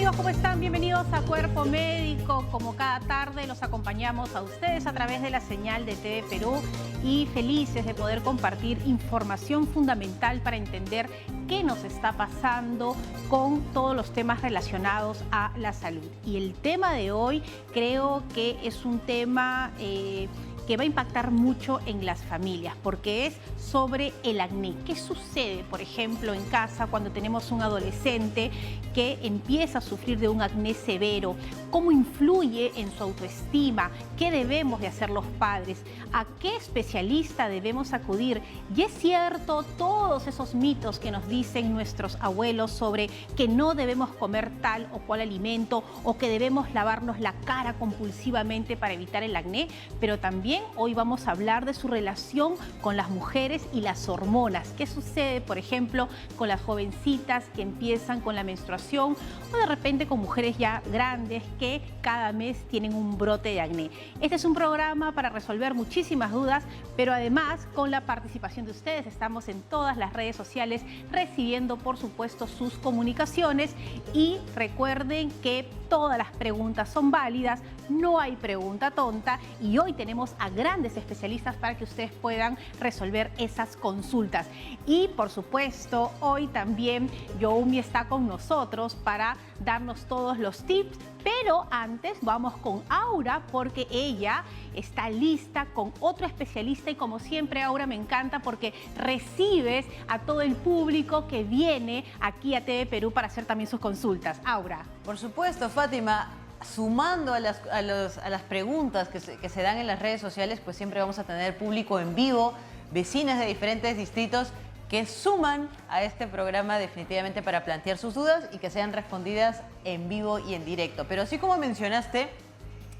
amigos, ¿cómo están? Bienvenidos a Cuerpo Médico. Como cada tarde los acompañamos a ustedes a través de la señal de TV Perú y felices de poder compartir información fundamental para entender qué nos está pasando con todos los temas relacionados a la salud. Y el tema de hoy creo que es un tema que va a impactar mucho en las familias, porque es sobre el acné. ¿Qué sucede, por ejemplo, en casa cuando tenemos un adolescente que empieza a sufrir de un acné severo? ¿Cómo influye en su autoestima? ¿Qué debemos de hacer los padres? ¿A qué especialista debemos acudir? Y es cierto todos esos mitos que nos dicen nuestros abuelos sobre que no debemos comer tal o cual alimento o que debemos lavarnos la cara compulsivamente para evitar el acné, pero también hoy vamos a hablar de su relación con las mujeres y las hormonas. ¿Qué sucede, por ejemplo, con las jovencitas que empiezan con la menstruación o de repente con mujeres ya grandes que cada mes tienen un brote de acné? Este es un programa para resolver muchísimas dudas, pero además con la participación de ustedes. Estamos en todas las redes sociales recibiendo, por supuesto, sus comunicaciones y recuerden que todas las preguntas son válidas, no hay pregunta tonta y hoy tenemos a grandes especialistas para que ustedes puedan resolver esas consultas. Y por supuesto, hoy también Youmi está con nosotros para darnos todos los tips, pero antes vamos con Aura porque ella está lista con otro especialista y como siempre, Aura, me encanta porque recibes a todo el público que viene aquí a TV Perú para hacer también sus consultas. Aura. Por supuesto, Fátima, sumando a las preguntas que se dan en las redes sociales, pues siempre vamos a tener público en vivo, vecinas de diferentes distritos que suman a este programa definitivamente para plantear sus dudas y que sean respondidas en vivo y en directo. Pero así como mencionaste,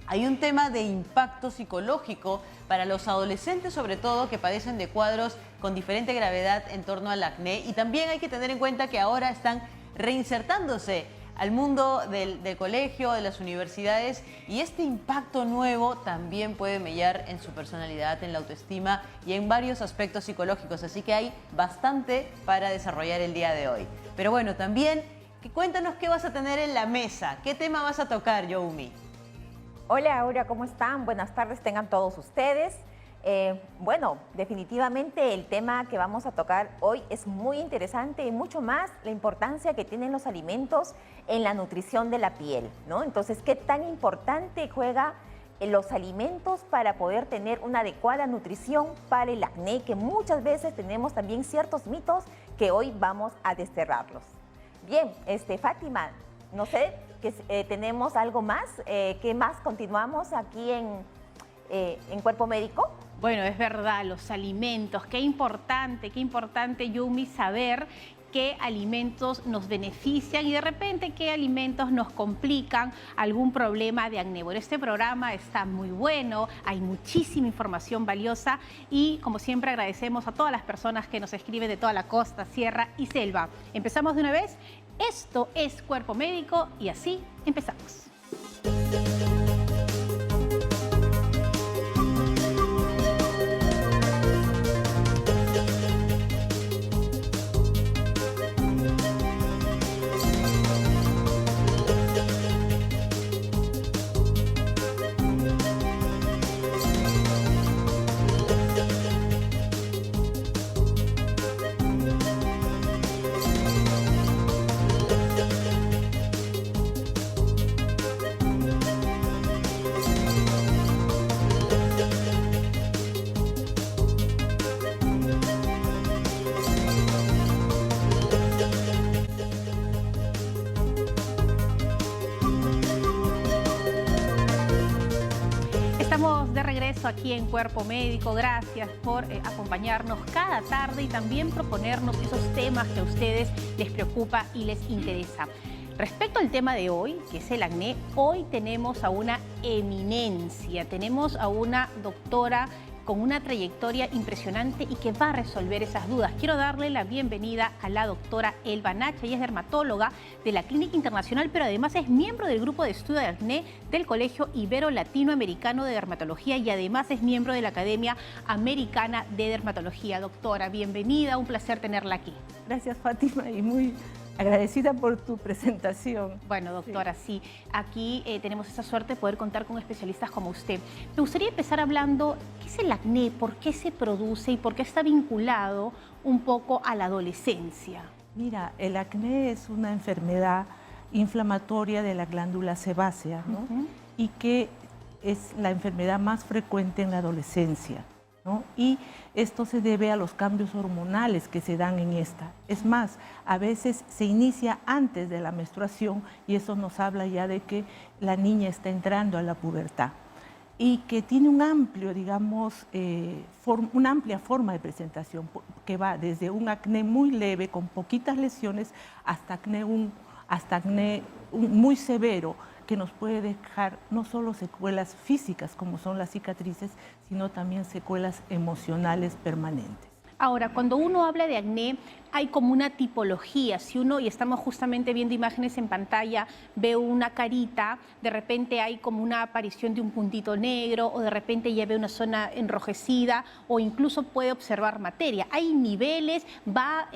hay un tema de impacto psicológico para los adolescentes, sobre todo, que padecen de cuadros con diferente gravedad en torno al acné. Y también hay que tener en cuenta que ahora están reinsertándose al mundo del colegio, de las universidades, y este impacto nuevo también puede mellar en su personalidad, en la autoestima y en varios aspectos psicológicos, así que hay bastante para desarrollar el día de hoy. Pero bueno, también cuéntanos qué vas a tener en la mesa, qué tema vas a tocar, Youmi. Hola, Aura, ¿cómo están? Buenas tardes tengan todos ustedes. Bueno, definitivamente el tema que vamos a tocar hoy es muy interesante y mucho más la importancia que tienen los alimentos en la nutrición de la piel, ¿no? Entonces, ¿qué tan importante juega los alimentos para poder tener una adecuada nutrición para el acné? Que muchas veces tenemos también ciertos mitos que hoy vamos a desterrarlos. Bien, Fátima, no sé, que tenemos algo más, ¿qué más continuamos aquí en Cuerpo Médico? Bueno, es verdad, los alimentos, qué importante, Youmi, saber qué alimentos nos benefician y de repente qué alimentos nos complican algún problema de acné. Bueno, este programa está muy bueno, hay muchísima información valiosa y como siempre agradecemos a todas las personas que nos escriben de toda la costa, sierra y selva. Empezamos de una vez, esto es Cuerpo Médico y así empezamos. Estamos de regreso aquí en Cuerpo Médico. Gracias por acompañarnos cada tarde y también proponernos esos temas que a ustedes les preocupa y les interesa. Respecto al tema de hoy, que es el acné, hoy tenemos a una eminencia, tenemos a una doctora con una trayectoria impresionante y que va a resolver esas dudas. Quiero darle la bienvenida a la doctora Elba Nacha. Ella es dermatóloga de la Clínica Internacional, pero además es miembro del grupo de estudio de acné del Colegio Ibero-Latinoamericano de Dermatología y además es miembro de la Academia Americana de Dermatología. Doctora, bienvenida, un placer tenerla aquí. Gracias, Fátima, y muy agradecida por tu presentación. Bueno, doctora, sí, aquí tenemos esa suerte de poder contar con especialistas como usted. Me gustaría empezar hablando, ¿qué es el acné? ¿Por qué se produce y por qué está vinculado un poco a la adolescencia? Mira, el acné es una enfermedad inflamatoria de la glándula sebácea, ¿no? Y que es la enfermedad más frecuente en la adolescencia, ¿no? Y esto se debe a los cambios hormonales que se dan en esta. Es más, a veces se inicia antes de la menstruación y eso nos habla ya de que la niña está entrando a la pubertad y que tiene un amplio, digamos, una amplia forma de presentación que va desde un acné muy leve con poquitas lesiones hasta acné muy severo, que nos puede dejar no solo secuelas físicas como son las cicatrices, sino también secuelas emocionales permanentes. Ahora, cuando uno habla de acné, hay como una tipología. Si uno, y estamos justamente viendo imágenes en pantalla, ve una carita, de repente hay como una aparición de un puntito negro, o de repente ya ve una zona enrojecida, o incluso puede observar materia. Hay niveles, va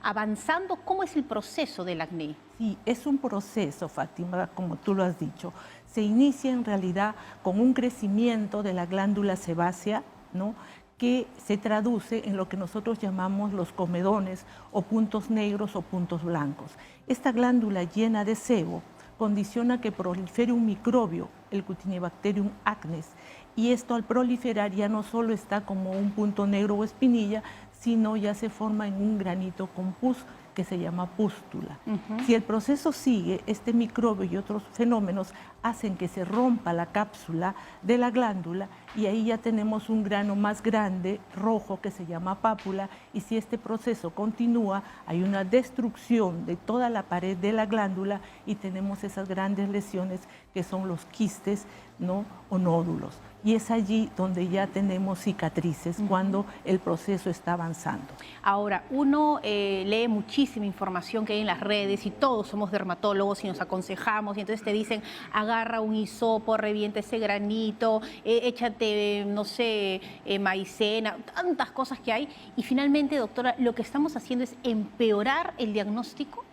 avanzando. ¿Cómo es el proceso del acné? Sí, es un proceso, Fátima, como tú lo has dicho. Se inicia en realidad con un crecimiento de la glándula sebácea, ¿no?, que se traduce en lo que nosotros llamamos los comedones o puntos negros o puntos blancos. Esta glándula llena de sebo condiciona que prolifere un microbio, el Cutinibacterium acnes, y esto al proliferar ya no solo está como un punto negro o espinilla, sino ya se forma en un granito con pus que se llama pústula. Si el proceso sigue, este microbio y otros fenómenos hacen que se rompa la cápsula de la glándula y ahí ya tenemos un grano más grande, rojo, que se llama pápula, y si este proceso continúa, hay una destrucción de toda la pared de la glándula y tenemos esas grandes lesiones que son los quistes, ¿no?, o nódulos. Y es allí donde ya tenemos cicatrices cuando el proceso está avanzando. Ahora, uno lee muchísima información que hay en las redes y todos somos dermatólogos y nos aconsejamos y entonces te dicen, agarra un hisopo, revienta ese granito, échate, no sé, maicena, tantas cosas que hay. Y finalmente, doctora, lo que estamos haciendo es empeorar el diagnóstico.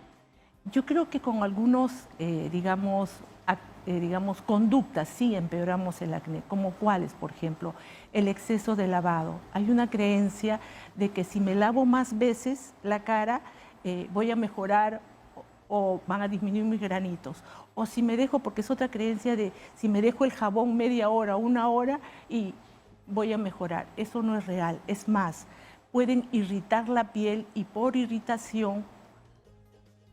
Yo creo que con algunos, digamos, conductas sí empeoramos el acné, como cuáles, por ejemplo, el exceso de lavado. Hay una creencia de que si me lavo más veces la cara, voy a mejorar o van a disminuir mis granitos. O si me dejo, porque es otra creencia de si me dejo el jabón media hora, una hora y voy a mejorar. Eso no es real. Es más, pueden irritar la piel y por irritación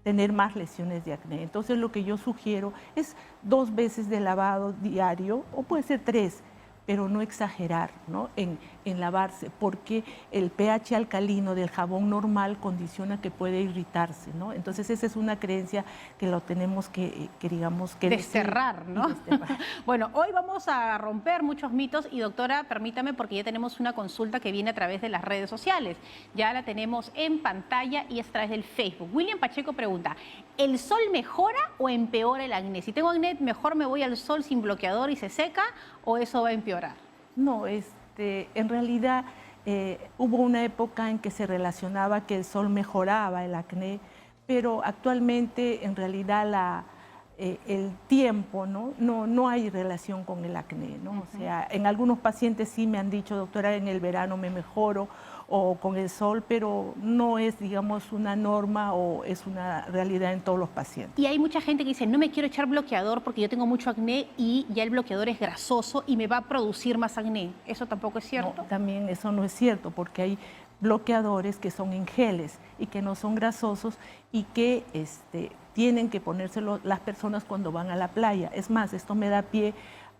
tener más lesiones de acné. Entonces lo que yo sugiero es 2 veces de lavado diario, o puede ser 3, pero no exagerar, ¿no?, en lavarse, porque el pH alcalino del jabón normal condiciona que puede irritarse, ¿no? Entonces esa es una creencia que lo tenemos que digamos, que desterrar, ¿no? Desterrar. Bueno, hoy vamos a romper muchos mitos y doctora, permítame porque ya tenemos una consulta que viene a través de las redes sociales. Ya la tenemos en pantalla y es a través del Facebook. William Pacheco pregunta, ¿el sol mejora o empeora el acné? Si tengo acné, ¿mejor me voy al sol sin bloqueador y se seca o eso va a empeorar? No, en realidad hubo una época en que se relacionaba que el sol mejoraba el acné, pero actualmente en realidad el tiempo, no hay relación con el acné, ¿no? O sea, en algunos pacientes sí me han dicho, doctora, en el verano me mejoro o con el sol, pero no es, digamos, una norma o es una realidad en todos los pacientes. Y hay mucha gente que dice, no me quiero echar bloqueador porque yo tengo mucho acné y ya el bloqueador es grasoso y me va a producir más acné. ¿Eso tampoco es cierto? No, también eso no es cierto, porque hay bloqueadores que son en geles y que no son grasosos y que tienen que ponérselo las personas cuando van a la playa. Es más, esto me da pie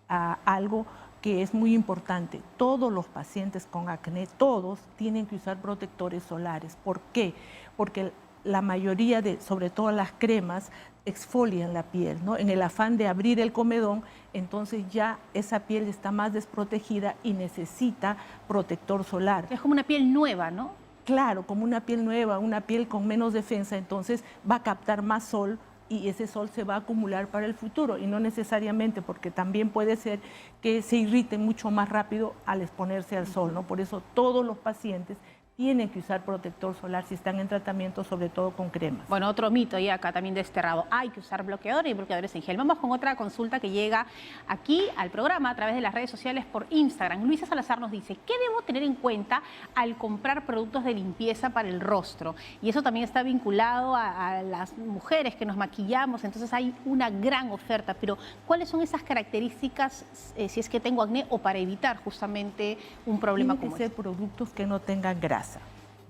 a algo que es muy importante. Todos los pacientes con acné, todos tienen que usar protectores solares. ¿Por qué? Porque la mayoría sobre todo las cremas, exfolian la piel, ¿no? En el afán de abrir el comedón, entonces ya esa piel está más desprotegida y necesita protector solar. Es como una piel nueva, ¿no? Claro, como una piel nueva, una piel con menos defensa, entonces va a captar más sol y ese sol se va a acumular para el futuro y no necesariamente, porque también puede ser que se irrite mucho más rápido al exponerse al sol, ¿no? Por eso todos los pacientes tienen que usar protector solar si están en tratamiento, sobre todo con cremas. Bueno, otro mito y acá también desterrado. Hay que usar bloqueador y bloqueadores en gel. Vamos con otra consulta que llega aquí al programa a través de las redes sociales por Instagram. Luisa Salazar nos dice, ¿qué debo tener en cuenta al comprar productos de limpieza para el rostro? Y eso también está vinculado a las mujeres que nos maquillamos, entonces hay una gran oferta. Pero, ¿cuáles son esas características si es que tengo acné o para evitar justamente un problema como este? Tienen que ser productos que no tengan grasa,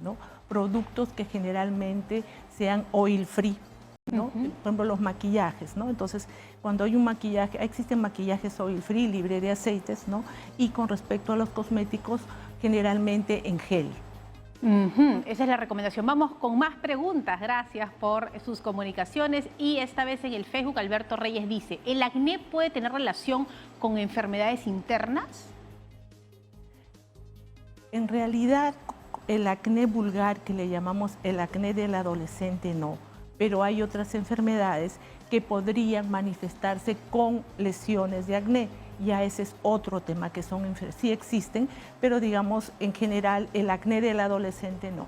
¿no? Productos que generalmente sean oil free, ¿no? Por ejemplo, los maquillajes, ¿no? Entonces, cuando hay un maquillaje, existen maquillajes oil free, libre de aceites, ¿no? Y con respecto a los cosméticos, generalmente en gel. Esa es la recomendación. Vamos con más preguntas. Gracias por sus comunicaciones. Y esta vez en el Facebook, Alberto Reyes dice, ¿el acné puede tener relación con enfermedades internas? En realidad, el acné vulgar, que le llamamos el acné del adolescente, no. Pero hay otras enfermedades que podrían manifestarse con lesiones de acné. Ya ese es otro tema, que sí existen, pero digamos, en general, el acné del adolescente no.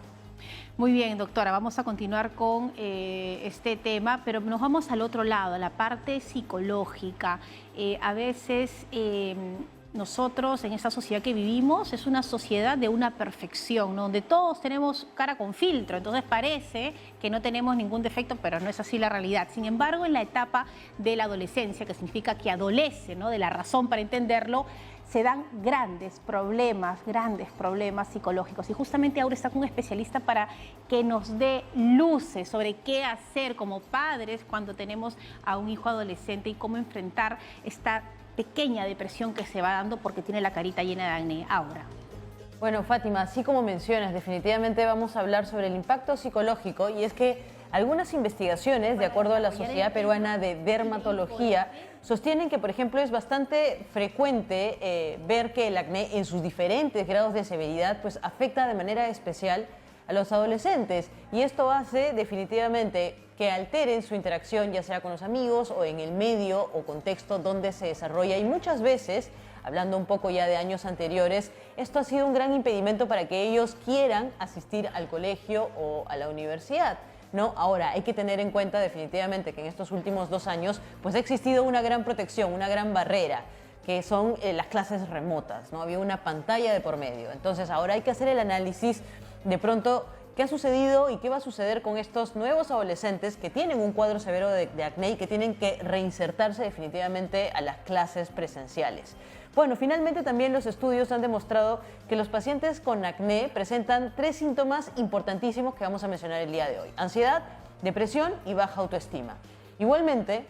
Muy bien, doctora, vamos a continuar con este tema, pero nos vamos al otro lado, a la parte psicológica. A veces nosotros en esta sociedad que vivimos es una sociedad de una perfección, ¿no? Donde todos tenemos cara con filtro, entonces parece que no tenemos ningún defecto, pero no es así la realidad. Sin embargo, en la etapa de la adolescencia, que significa que adolece, ¿no? De la razón para entenderlo, se dan grandes problemas psicológicos. Y justamente ahora está con un especialista para que nos dé luces sobre qué hacer como padres cuando tenemos a un hijo adolescente y cómo enfrentar esta pequeña depresión que se va dando porque tiene la carita llena de acné. Ahora. Bueno, Fátima, así como mencionas, definitivamente vamos a hablar sobre el impacto psicológico, y es que algunas investigaciones, de acuerdo a la Sociedad Peruana de Dermatología, sostienen que, por ejemplo, es bastante frecuente ver que el acné en sus diferentes grados de severidad pues afecta de manera especial a los adolescentes, y esto hace definitivamente que alteren su interacción, ya sea con los amigos o en el medio o contexto donde se desarrolla, y muchas veces, hablando un poco ya de años anteriores, esto ha sido un gran impedimento para que ellos quieran asistir al colegio o a la universidad, ¿no? Ahora, hay que tener en cuenta definitivamente que en estos últimos 2 años pues ha existido una gran protección, una gran barrera, que son las clases remotas, ¿no? Había una pantalla de por medio. Entonces, ahora hay que hacer el análisis de pronto qué ha sucedido y qué va a suceder con estos nuevos adolescentes que tienen un cuadro severo de acné y que tienen que reinsertarse definitivamente a las clases presenciales. Bueno, finalmente también los estudios han demostrado que los pacientes con acné presentan 3 síntomas importantísimos que vamos a mencionar el día de hoy: ansiedad, depresión y baja autoestima. Igualmente,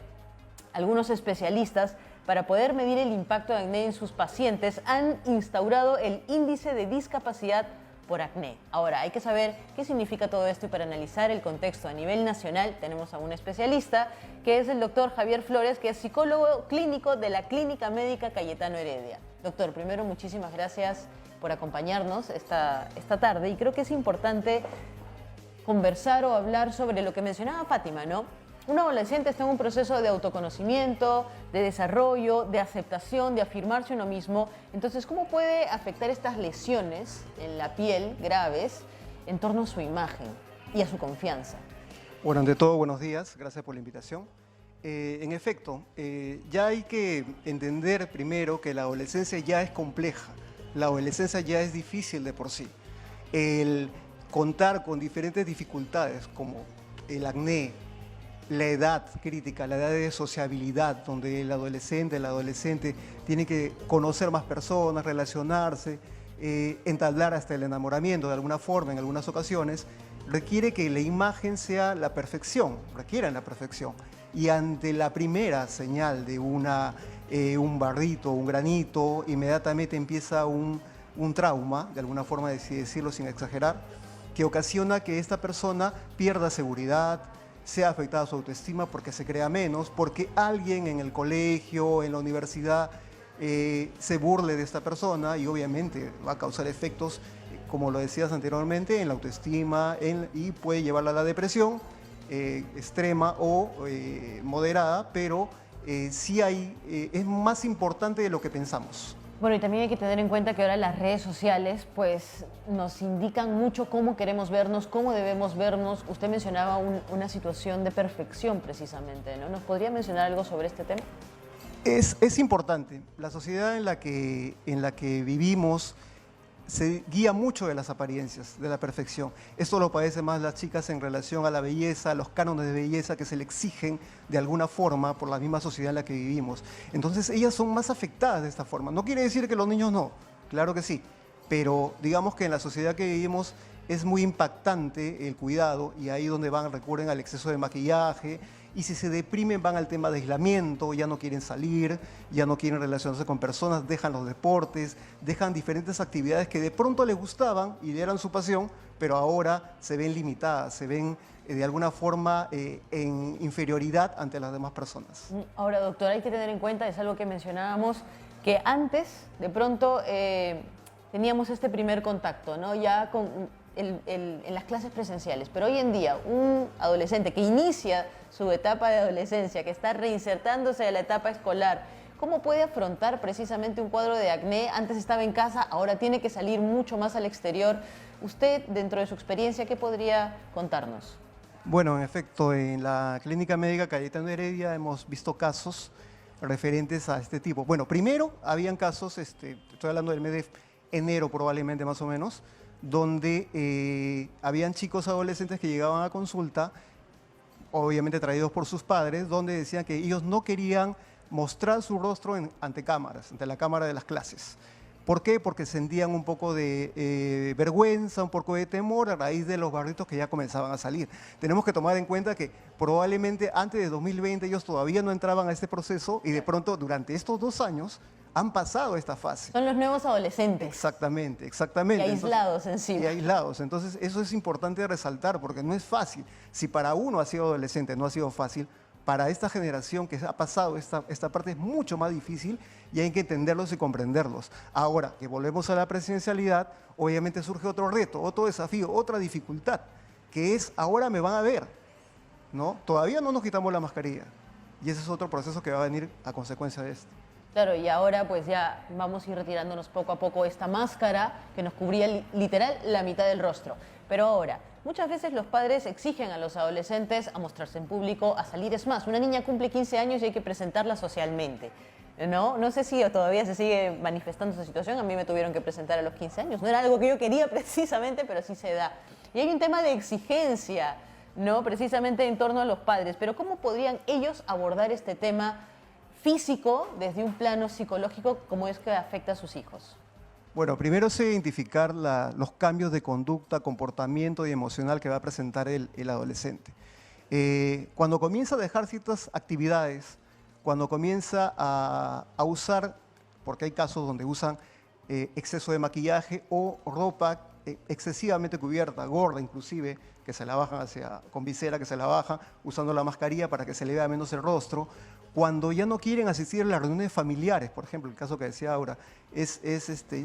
algunos especialistas, para poder medir el impacto de acné en sus pacientes, han instaurado el índice de discapacidad por acné. Ahora, hay que saber qué significa todo esto, y para analizar el contexto a nivel nacional tenemos a un especialista, que es el doctor Javier Flores, que es psicólogo clínico de la Clínica Médica Cayetano Heredia. Doctor, primero, muchísimas gracias por acompañarnos esta tarde, y creo que es importante conversar o hablar sobre lo que mencionaba Fátima, ¿no? Un adolescente está en un proceso de autoconocimiento, de desarrollo, de aceptación, de afirmarse uno mismo. Entonces, ¿cómo puede afectar estas lesiones en la piel graves en torno a su imagen y a su confianza? Bueno, ante todo, buenos días. Gracias por la invitación. En efecto, ya hay que entender primero que la adolescencia ya es compleja. La adolescencia ya es difícil de por sí. El contar con diferentes dificultades como el acné, la edad crítica, la edad de sociabilidad, donde el adolescente tiene que conocer más personas, relacionarse, entablar hasta el enamoramiento de alguna forma en algunas ocasiones, requiere que la imagen sea la perfección, requieran la perfección. Y ante la primera señal de un barrito, un granito, inmediatamente empieza un trauma, de alguna forma de decirlo sin exagerar, que ocasiona que esta persona pierda seguridad, sea afectada su autoestima porque se crea menos, porque alguien en el colegio, en la universidad, se burle de esta persona, y obviamente va a causar efectos, como lo decías anteriormente, en la autoestima y puede llevarla a la depresión extrema o moderada, pero sí es más importante de lo que pensamos. Bueno, y también hay que tener en cuenta que ahora las redes sociales pues nos indican mucho cómo queremos vernos, cómo debemos vernos. Usted mencionaba una situación de perfección precisamente, ¿no? ¿Nos podría mencionar algo sobre este tema? Es importante. La sociedad en la que vivimos se guía mucho de las apariencias, de la perfección. Esto lo padecen más las chicas en relación a la belleza, a los cánones de belleza que se le exigen de alguna forma por la misma sociedad en la que vivimos. Entonces ellas son más afectadas de esta forma. No quiere decir que los niños no, claro que sí, pero digamos que en la sociedad que vivimos es muy impactante el cuidado y ahí donde recurren al exceso de maquillaje. Y si se deprimen van al tema de aislamiento, ya no quieren salir, ya no quieren relacionarse con personas, dejan los deportes, dejan diferentes actividades que de pronto les gustaban y eran su pasión, pero ahora se ven limitadas, se ven de alguna forma en inferioridad ante las demás personas. Ahora, doctor, hay que tener en cuenta, es algo que mencionábamos, que antes de pronto teníamos este primer contacto, ¿no? Ya en las clases presenciales, pero hoy en día un adolescente que inicia su etapa de adolescencia, que está reinsertándose a la etapa escolar, ¿cómo puede afrontar precisamente un cuadro de acné? Antes estaba en casa, ahora tiene que salir mucho más al exterior. Usted, dentro de su experiencia, ¿qué podría contarnos? Bueno, en efecto, en la Clínica Médica Cayetano Heredia hemos visto casos referentes a este tipo. Bueno, primero habían casos, estoy hablando del mes de enero probablemente más o menos, donde habían chicos adolescentes que llegaban a consulta, obviamente traídos por sus padres, donde decían que ellos no querían mostrar su rostro ante cámaras, ante la cámara de las clases. ¿Por qué? Porque sentían un poco de vergüenza, un poco de temor a raíz de los barritos que ya comenzaban a salir. Tenemos que tomar en cuenta que probablemente antes de 2020 ellos todavía no entraban a este proceso y de pronto durante estos 2 años han pasado esta fase. Son los nuevos adolescentes. Exactamente, exactamente. Y aislados encima. Y aislados. Entonces, eso es importante resaltar porque no es fácil. Si para uno ha sido adolescente, no ha sido fácil, para esta generación que ha pasado esta parte es mucho más difícil y hay que entenderlos y comprenderlos. Ahora, que volvemos a la presencialidad, obviamente surge otro reto, otro desafío, otra dificultad, que es ahora me van a ver, ¿no? Todavía no nos quitamos la mascarilla y ese es otro proceso que va a venir a consecuencia de esto. Claro, y ahora pues ya vamos a ir retirándonos poco a poco esta máscara que nos cubría literal la mitad del rostro. Pero ahora, muchas veces los padres exigen a los adolescentes a mostrarse en público, a salir. Es más, una niña cumple 15 años y hay que presentarla socialmente, ¿no? No sé si todavía se sigue manifestando esa situación. A mí me tuvieron que presentar a los 15 años. No era algo que yo quería precisamente, pero sí se da. Y hay un tema de exigencia, ¿no? Precisamente en torno a los padres. Pero ¿cómo podrían ellos abordar este tema físico desde un plano psicológico como es que afecta a sus hijos? Bueno, primero es identificar los cambios de conducta, comportamiento y emocional que va a presentar el adolescente. Cuando comienza a dejar ciertas actividades, cuando comienza a usar, porque hay casos donde usan exceso de maquillaje o ropa excesivamente cubierta, gorda inclusive, que se la bajan con visera, que se la bajan, usando la mascarilla para que se le vea menos el rostro. Cuando ya no quieren asistir a las reuniones familiares, por ejemplo, el caso que decía Aura,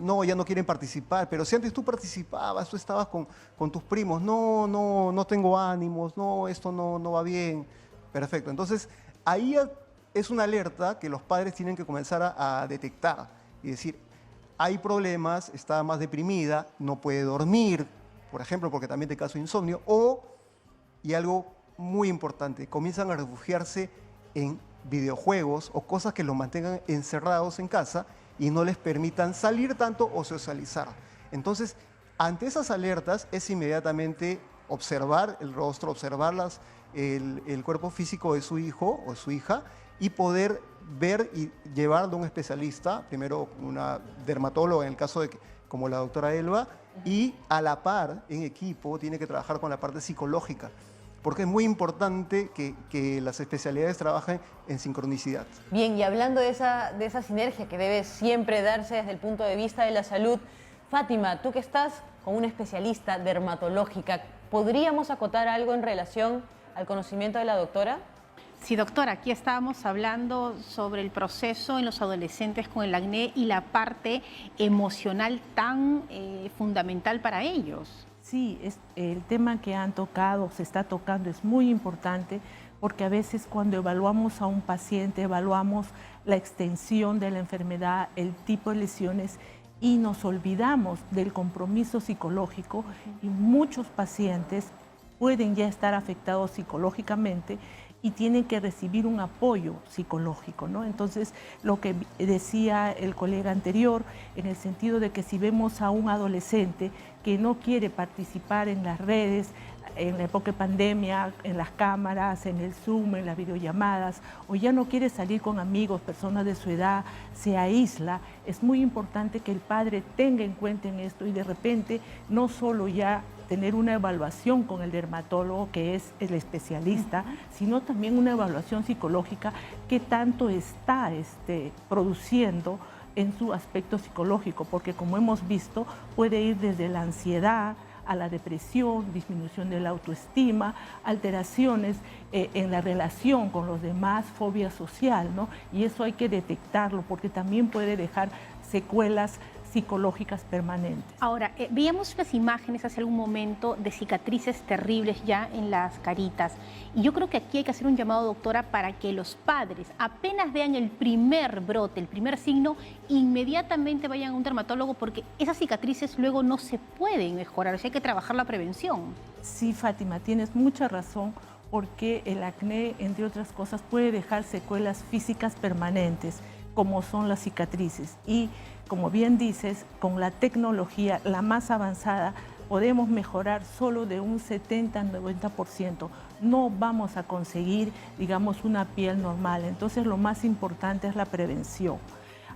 no, ya no quieren participar, pero si antes tú participabas, tú estabas con tus primos, no tengo ánimos, no, esto no va bien, perfecto. Entonces, ahí es una alerta que los padres tienen que comenzar a detectar y decir, hay problemas, está más deprimida, no puede dormir, por ejemplo, porque también te caso insomnio, y algo muy importante, comienzan a refugiarse en videojuegos o cosas que los mantengan encerrados en casa y no les permitan salir tanto o socializar. Entonces, ante esas alertas es inmediatamente observar el rostro, observar el cuerpo físico de su hijo o su hija y poder ver y llevarlo a un especialista, primero una dermatóloga en el caso de como la doctora Elba, y a la par, en equipo, tiene que trabajar con la parte psicológica, porque es muy importante que las especialidades trabajen en sincronicidad. Bien, y hablando de esa sinergia que debe siempre darse desde el punto de vista de la salud, Fátima, tú que estás con una especialista dermatológica, ¿podríamos acotar algo en relación al conocimiento de la doctora? Sí, doctora, aquí estábamos hablando sobre el proceso en los adolescentes con el acné y la parte emocional tan fundamental para ellos. Sí, el tema que han tocado, se está tocando, es muy importante porque a veces cuando evaluamos a un paciente, evaluamos la extensión de la enfermedad, el tipo de lesiones y nos olvidamos del compromiso psicológico y muchos pacientes pueden ya estar afectados psicológicamente y tienen que recibir un apoyo psicológico, ¿no? Entonces, lo que decía el colega anterior, en el sentido de que si vemos a un adolescente que no quiere participar en las redes, en la época de pandemia, en las cámaras, en el Zoom, en las videollamadas, o ya no quiere salir con amigos, personas de su edad, se aísla, es muy importante que el padre tenga en cuenta en esto y de repente no solo ya tener una evaluación con el dermatólogo, que es el especialista, sino también una evaluación psicológica que tanto está produciendo en su aspecto psicológico, porque como hemos visto, puede ir desde la ansiedad a la depresión, disminución de la autoestima, alteraciones en la relación con los demás, fobia social, ¿no? Y eso hay que detectarlo porque también puede dejar secuelas psicológicas permanentes. Ahora, veíamos unas imágenes hace algún momento de cicatrices terribles ya en las caritas. Y yo creo que aquí hay que hacer un llamado, doctora, para que los padres apenas vean el primer brote, el primer signo, inmediatamente vayan a un dermatólogo porque esas cicatrices luego no se pueden mejorar. O sea, hay que trabajar la prevención. Sí, Fátima, tienes mucha razón porque el acné, entre otras cosas, puede dejar secuelas físicas permanentes, como son las cicatrices. Y como bien dices, con la tecnología, la más avanzada, podemos mejorar solo de un 70-90%. No vamos a conseguir, digamos, una piel normal. Entonces, lo más importante es la prevención.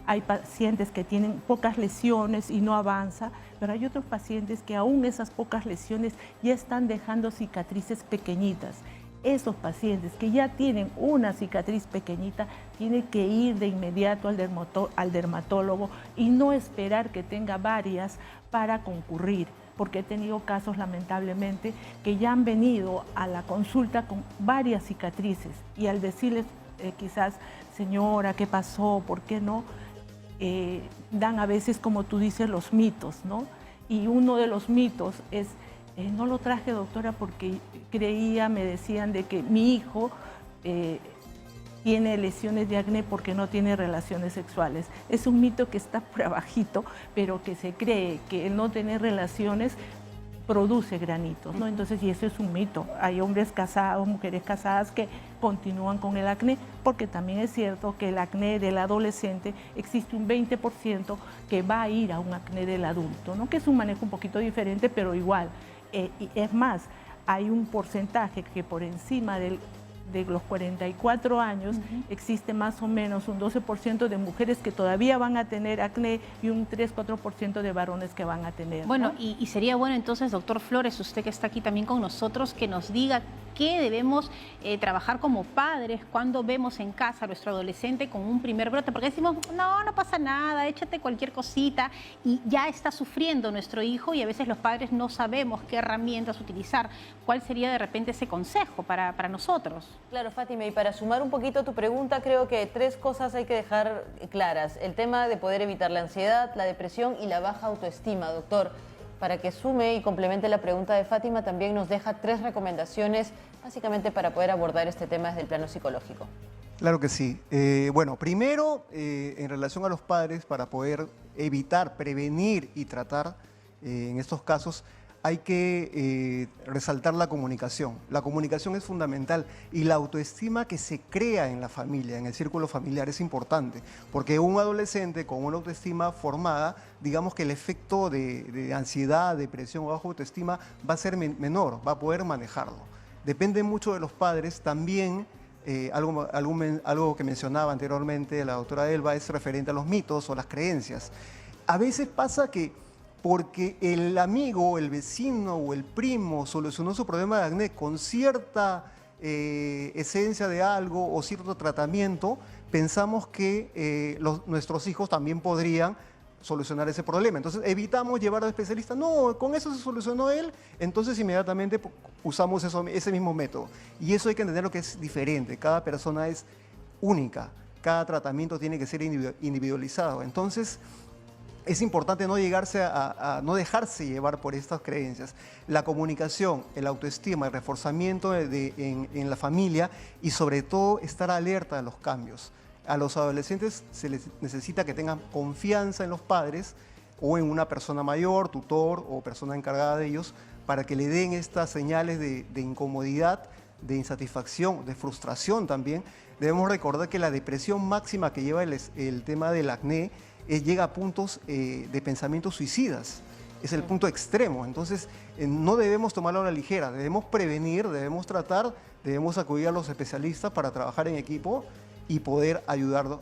Hay pacientes que tienen pocas lesiones y no avanza, pero hay otros pacientes que aún esas pocas lesiones ya están dejando cicatrices pequeñitas. Esos pacientes que ya tienen una cicatriz pequeñita tienen que ir de inmediato al dermatólogo y no esperar que tenga varias para concurrir, porque he tenido casos lamentablemente que ya han venido a la consulta con varias cicatrices y al decirles quizás, señora, ¿qué pasó? ¿Por qué no? Dan a veces, como tú dices, los mitos, ¿no? Y uno de los mitos es: no lo traje, doctora, porque me decían de que mi hijo tiene lesiones de acné porque no tiene relaciones sexuales. Es un mito que está por abajito, pero que se cree que el no tener relaciones produce granitos, ¿no? Entonces, y eso es un mito. Hay hombres casados, mujeres casadas que continúan con el acné, porque también es cierto que el acné del adolescente existe un 20% que va a ir a un acné del adulto, ¿no? Que es un manejo un poquito diferente, pero igual. Y es más, hay un porcentaje que por encima de los 44 años existe más o menos un 12% de mujeres que todavía van a tener acné y un 3-4% de varones que van a tener, ¿no? Bueno, y sería bueno entonces, doctor Flores, usted que está aquí también con nosotros, que nos diga qué debemos trabajar como padres cuando vemos en casa a nuestro adolescente con un primer brote, porque decimos, no pasa nada, échate cualquier cosita, y ya está sufriendo nuestro hijo y a veces los padres no sabemos qué herramientas utilizar. ¿Cuál sería de repente ese consejo para nosotros? Claro, Fátima, y para sumar un poquito tu pregunta, creo que 3 cosas hay que dejar claras. El tema de poder evitar la ansiedad, la depresión y la baja autoestima, doctor. Para que sume y complemente la pregunta de Fátima, también nos deja 3 recomendaciones, básicamente para poder abordar este tema desde el plano psicológico. Claro que sí. Bueno, primero, en relación a los padres, para poder evitar, prevenir y tratar en estos casos, hay que resaltar la comunicación. La comunicación es fundamental y la autoestima que se crea en la familia, en el círculo familiar, es importante, porque un adolescente con una autoestima formada, digamos que el efecto de ansiedad, depresión o baja autoestima va a ser menor, va a poder manejarlo. Depende mucho de los padres también. Algo que mencionaba anteriormente la doctora Elba es referente a los mitos o las creencias. A veces pasa que porque el amigo, el vecino o el primo solucionó su problema de acné con cierta esencia de algo o cierto tratamiento, pensamos que nuestros hijos también podrían solucionar ese problema. Entonces evitamos llevar al especialista, no, con eso se solucionó él, entonces inmediatamente usamos ese mismo método. Y eso hay que entender lo que es diferente, cada persona es única, cada tratamiento tiene que ser individualizado. Entonces, es importante no no dejarse llevar por estas creencias. La comunicación, el autoestima, el reforzamiento en la familia y sobre todo estar alerta a los cambios. A los adolescentes se les necesita que tengan confianza en los padres o en una persona mayor, tutor o persona encargada de ellos, para que le den estas señales de incomodidad, de insatisfacción, de frustración también. Debemos recordar que la depresión máxima que lleva el tema del acné llega a puntos de pensamientos suicidas. Es el punto extremo. Entonces, no debemos tomarlo a la ligera. Debemos prevenir, debemos tratar, debemos acudir a los especialistas para trabajar en equipo y poder ayudar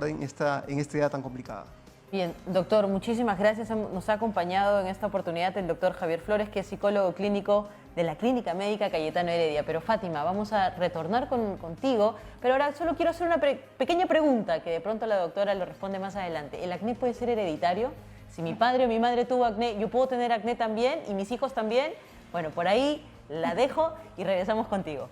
en esta edad tan complicada. Bien, doctor, muchísimas gracias. Nos ha acompañado en esta oportunidad el doctor Javier Flores, que es psicólogo clínico de la Clínica Médica Cayetano Heredia. Pero Fátima, vamos a retornar contigo, pero ahora solo quiero hacer una pequeña pregunta que de pronto la doctora lo responde más adelante. ¿El acné puede ser hereditario? Si mi padre o mi madre tuvo acné, ¿yo puedo tener acné también? ¿Y mis hijos también? Bueno, por ahí la dejo y regresamos contigo.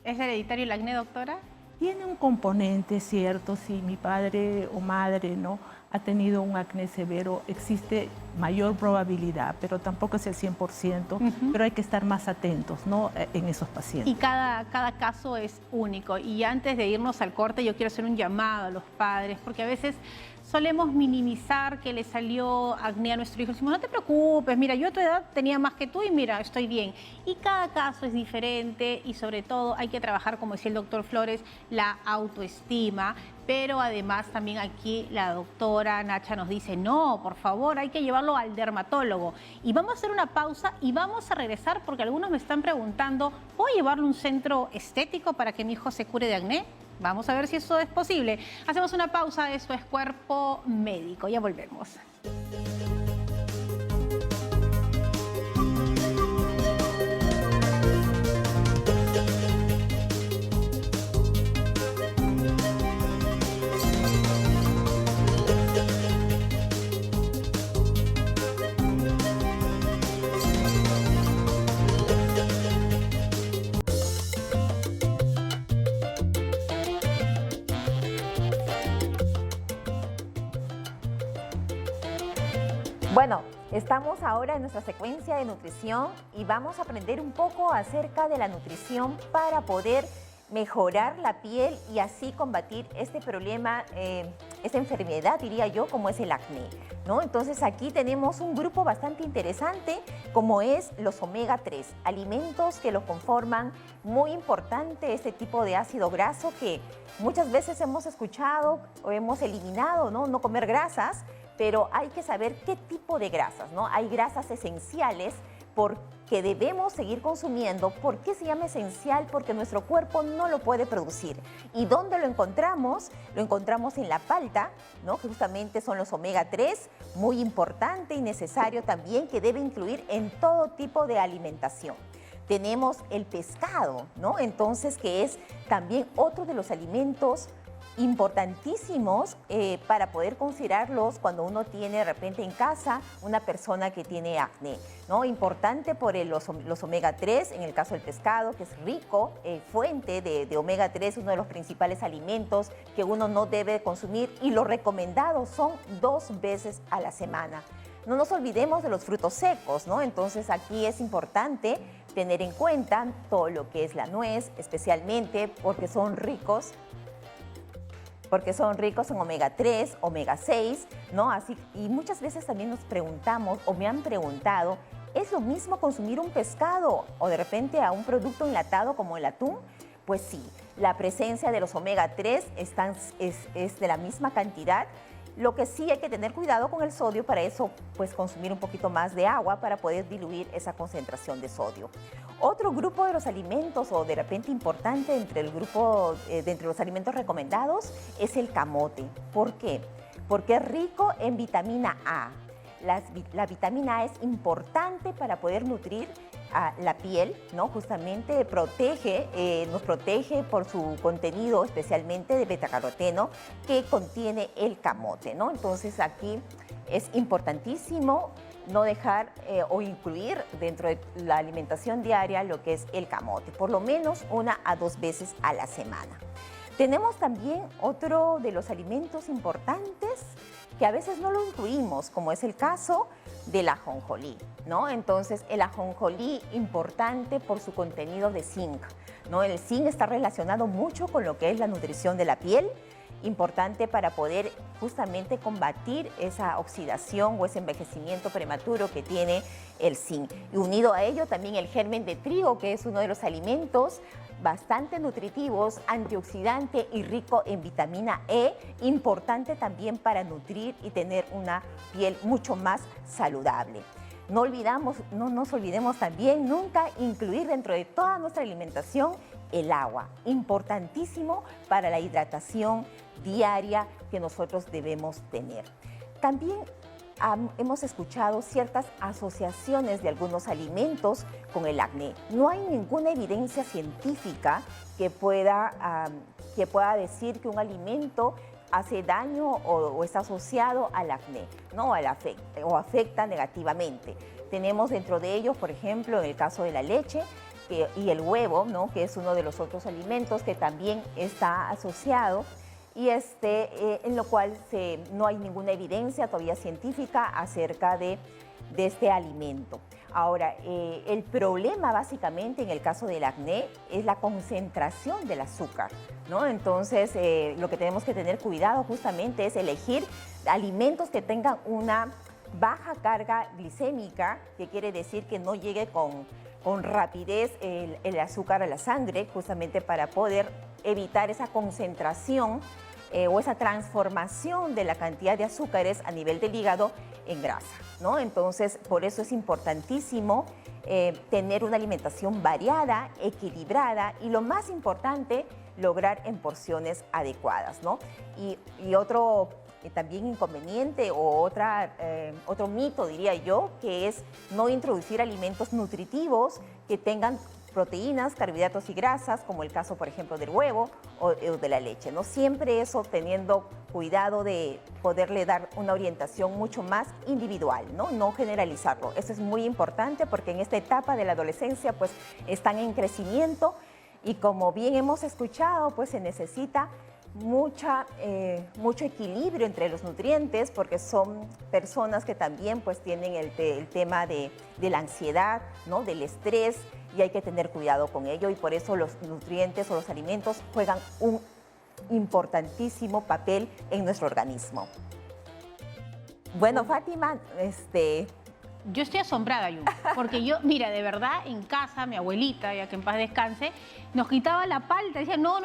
¿Es hereditario el acné, doctora? Tiene un componente, cierto, si mi padre o madre no ha tenido un acné severo, existe mayor probabilidad, pero tampoco es el 100%, pero hay que estar más atentos, ¿no?, en esos pacientes. Y cada caso es único. Y antes de irnos al corte, yo quiero hacer un llamado a los padres, porque a veces solemos minimizar que le salió acné a nuestro hijo. Decimos, no te preocupes, mira, yo a tu edad tenía más que tú y mira, estoy bien. Y cada caso es diferente y sobre todo hay que trabajar, como decía el doctor Flores, la autoestima. Pero además también aquí la doctora Nacha nos dice, no, por favor, hay que llevarlo al dermatólogo. Y vamos a hacer una pausa y vamos a regresar porque algunos me están preguntando, ¿puedo llevarlo a un centro estético para que mi hijo se cure de acné? Vamos a ver si eso es posible. Hacemos una pausa, Eso es Cuerpo Médico. Ya volvemos. Bueno, estamos ahora en nuestra secuencia de nutrición y vamos a aprender un poco acerca de la nutrición para poder mejorar la piel y así combatir este problema, esta enfermedad, diría yo, como es el acné, ¿no? Entonces aquí tenemos un grupo bastante interesante como es los omega 3, alimentos que lo conforman, muy importante este tipo de ácido graso que muchas veces hemos escuchado o hemos eliminado, ¿no? No comer grasas, pero hay que saber qué tipo de grasas, ¿no? Hay grasas esenciales que debemos seguir consumiendo. ¿Por qué se llama esencial? Porque nuestro cuerpo no lo puede producir. ¿Y dónde lo encontramos? Lo encontramos en la palta, ¿no? Que justamente son los omega 3, muy importante y necesario también, que debe incluir en todo tipo de alimentación. Tenemos el pescado, ¿no? Entonces, que es también otro de los alimentos importantísimos para poder considerarlos cuando uno tiene de repente en casa una persona que tiene acné, ¿no? Importante por los omega 3, en el caso del pescado, que es rico, fuente de omega 3, uno de los principales alimentos que uno no debe consumir y lo recomendado son 2 veces a la semana. No nos olvidemos de los frutos secos, ¿no? Entonces aquí es importante tener en cuenta todo lo que es la nuez, especialmente porque son ricos en omega 3, omega 6, ¿no? Así, y muchas veces también nos preguntamos o me han preguntado, ¿es lo mismo consumir un pescado o de repente a un producto enlatado como el atún? Pues sí, la presencia de los omega 3 es de la misma cantidad. Lo que sí hay que tener cuidado con el sodio, para eso pues consumir un poquito más de agua para poder diluir esa concentración de sodio. Otro grupo de los alimentos o de repente importante entre los alimentos recomendados es el camote. ¿Por qué? Porque es rico en vitamina A. La vitamina A es importante para poder nutrir a la piel, ¿no? Justamente nos protege por su contenido especialmente de betacaroteno que contiene el camote, ¿no? Entonces aquí es importantísimo no dejar o incluir dentro de la alimentación diaria lo que es el camote, por lo menos 1 a 2 veces a la semana. Tenemos también otro de los alimentos importantes que a veces no lo incluimos, como es el caso del ajonjolí, ¿no? Entonces, el ajonjolí, importante por su contenido de zinc, ¿no? El zinc está relacionado mucho con lo que es la nutrición de la piel, importante para poder justamente combatir esa oxidación o ese envejecimiento prematuro que tiene el zinc. Y unido a ello también el germen de trigo, que es uno de los alimentos bastante nutritivos, antioxidante y rico en vitamina E, importante también para nutrir y tener una piel mucho más saludable. No nos olvidemos también nunca incluir dentro de toda nuestra alimentación el agua, importantísimo para la hidratación diaria que nosotros debemos tener. También hemos escuchado ciertas asociaciones de algunos alimentos con el acné. No hay ninguna evidencia científica que pueda decir que un alimento hace daño o está asociado al acné, ¿no? O afecta negativamente. Tenemos dentro de ellos, por ejemplo, en el caso de la leche y el huevo, ¿no? Que es uno de los otros alimentos que también está asociado y en lo cual no hay ninguna evidencia todavía científica acerca de este alimento. Ahora, el problema básicamente en el caso del acné es la concentración del azúcar, ¿no? Entonces, lo que tenemos que tener cuidado justamente es elegir alimentos que tengan una baja carga glicémica, que quiere decir que no llegue con rapidez el azúcar a la sangre, justamente para poder evitar esa concentración o esa transformación de la cantidad de azúcares a nivel del hígado en grasa, ¿no? Entonces, por eso es importantísimo tener una alimentación variada, equilibrada y lo más importante, lograr en porciones adecuadas, ¿no? Y otro también inconveniente o otro mito, diría yo, que es no introducir alimentos nutritivos que tengan proteínas, carbohidratos y grasas, como el caso, por ejemplo, del huevo o de la leche, ¿no? Siempre eso teniendo cuidado de poderle dar una orientación mucho más individual, ¿no? No generalizarlo. Eso es muy importante porque en esta etapa de la adolescencia, pues, están en crecimiento y como bien hemos escuchado, pues, se necesita mucho equilibrio entre los nutrientes porque son personas que también pues tienen el tema de la ansiedad, ¿no? Del estrés y hay que tener cuidado con ello y por eso los nutrientes o los alimentos juegan un importantísimo papel en nuestro organismo. Bueno, Fátima, Yo estoy asombrada, Yu, porque yo, mira, de verdad, en casa, mi abuelita, ya que en paz descanse, nos quitaba la palta. Decía, no,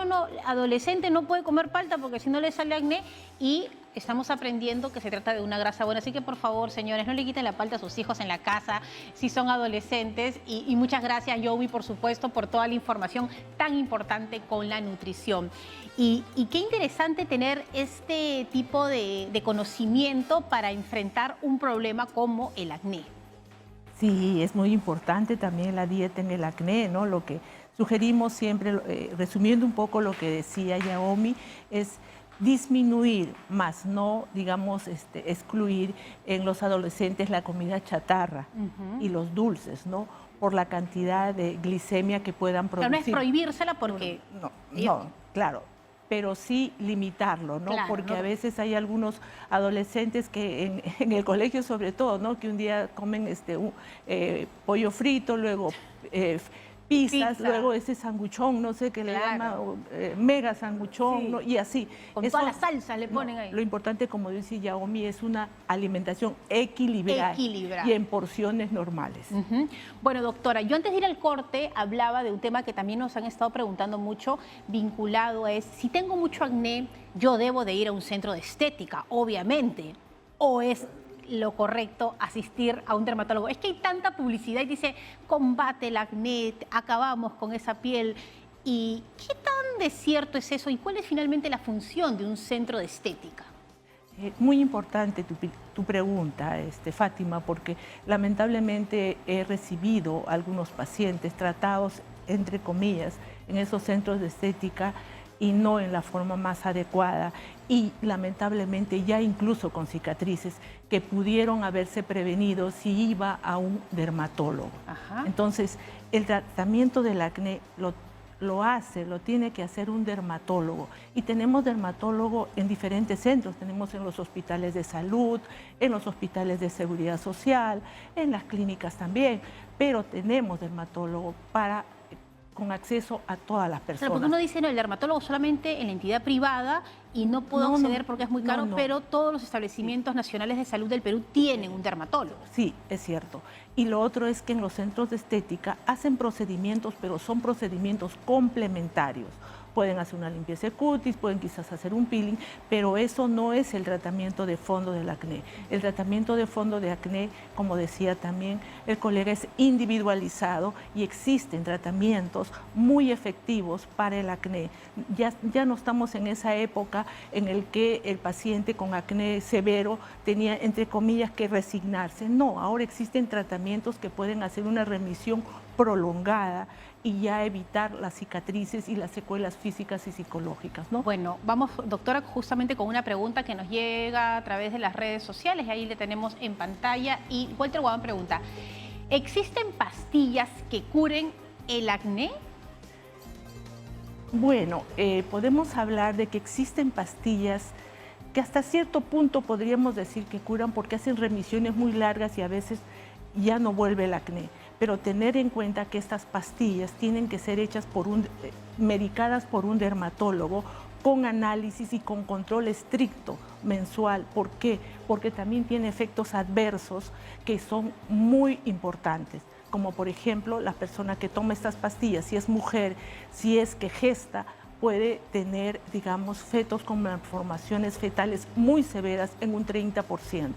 adolescente no puede comer palta porque si no le sale acné. Y estamos aprendiendo que se trata de una grasa buena. Así que, por favor, señores, no le quiten la palta a sus hijos en la casa si son adolescentes. Y muchas gracias, Yobi, por supuesto, por toda la información tan importante con la nutrición. Y qué interesante tener este tipo de conocimiento para enfrentar un problema como el acné. Sí, es muy importante también la dieta en el acné, ¿no? Lo que sugerimos siempre, resumiendo un poco lo que decía Yaomi, es disminuir, más no, digamos, excluir en los adolescentes la comida chatarra y los dulces, ¿no? Por la cantidad de glicemia que puedan producir. Pero no es prohibírsela porque... No, claro. Pero sí limitarlo, ¿no? Claro, porque ¿no? a veces hay algunos adolescentes que en el colegio sobre todo, ¿no? Que un día comen pollo frito, luego pizzas, Pizza. luego ese sanguchón, no sé qué le llama, mega sanguchón, Sí. ¿no? Y así. Con Eso, todas las salsas le ponen ahí. Lo importante, como dice Yaomi, es una alimentación equilibrada y en porciones normales. Bueno, doctora, yo antes de ir al corte hablaba de un tema que también nos han estado preguntando mucho, vinculado a si tengo mucho acné, yo debo de ir a un centro de estética, obviamente, o es lo correcto asistir a un dermatólogo. Es que hay tanta publicidad y dice, combate el acné, acabamos con esa piel. ¿Y qué tan de cierto es eso? ¿Y cuál es finalmente la función de un centro de estética? Muy importante tu pregunta, Fátima, porque lamentablemente he recibido algunos pacientes tratados, entre comillas, en esos centros de estética y no en la forma más adecuada y lamentablemente ya incluso con cicatrices que pudieron haberse prevenido si iba a un dermatólogo. Ajá. Entonces, el tratamiento del acné lo tiene que hacer un dermatólogo. Y tenemos dermatólogo en diferentes centros, tenemos en los hospitales de salud, en los hospitales de seguridad social, en las clínicas también, pero tenemos dermatólogo con acceso a todas las personas. Claro, porque uno dice, no, el dermatólogo solamente en la entidad privada y no puedo acceder porque es muy caro, pero todos los establecimientos nacionales de salud del Perú tienen un dermatólogo. Sí, es cierto. Y lo otro es que en los centros de estética hacen procedimientos, pero son procedimientos complementarios. Pueden hacer una limpieza de cutis, pueden quizás hacer un peeling, pero eso no es el tratamiento de fondo del acné. El tratamiento de fondo de acné, como decía también el colega, es individualizado y existen tratamientos muy efectivos para el acné. Ya no estamos en esa época en el que el paciente con acné severo tenía, entre comillas, que resignarse. No, ahora existen tratamientos que pueden hacer una remisión prolongada y ya evitar las cicatrices y las secuelas físicas y psicológicas, ¿no? Bueno, vamos, doctora, justamente con una pregunta que nos llega a través de las redes sociales, y ahí le tenemos en pantalla, y Walter Guadán pregunta, ¿existen pastillas que curen el acné? Bueno, podemos hablar de que existen pastillas que hasta cierto punto podríamos decir que curan porque hacen remisiones muy largas y a veces ya no vuelve el acné. Pero tener en cuenta que estas pastillas tienen que ser hechas medicadas por un dermatólogo con análisis y con control estricto mensual. ¿Por qué? Porque también tiene efectos adversos que son muy importantes, como por ejemplo la persona que toma estas pastillas, si es mujer, si es que gesta, puede tener, digamos, fetos con malformaciones fetales muy severas en un 30%.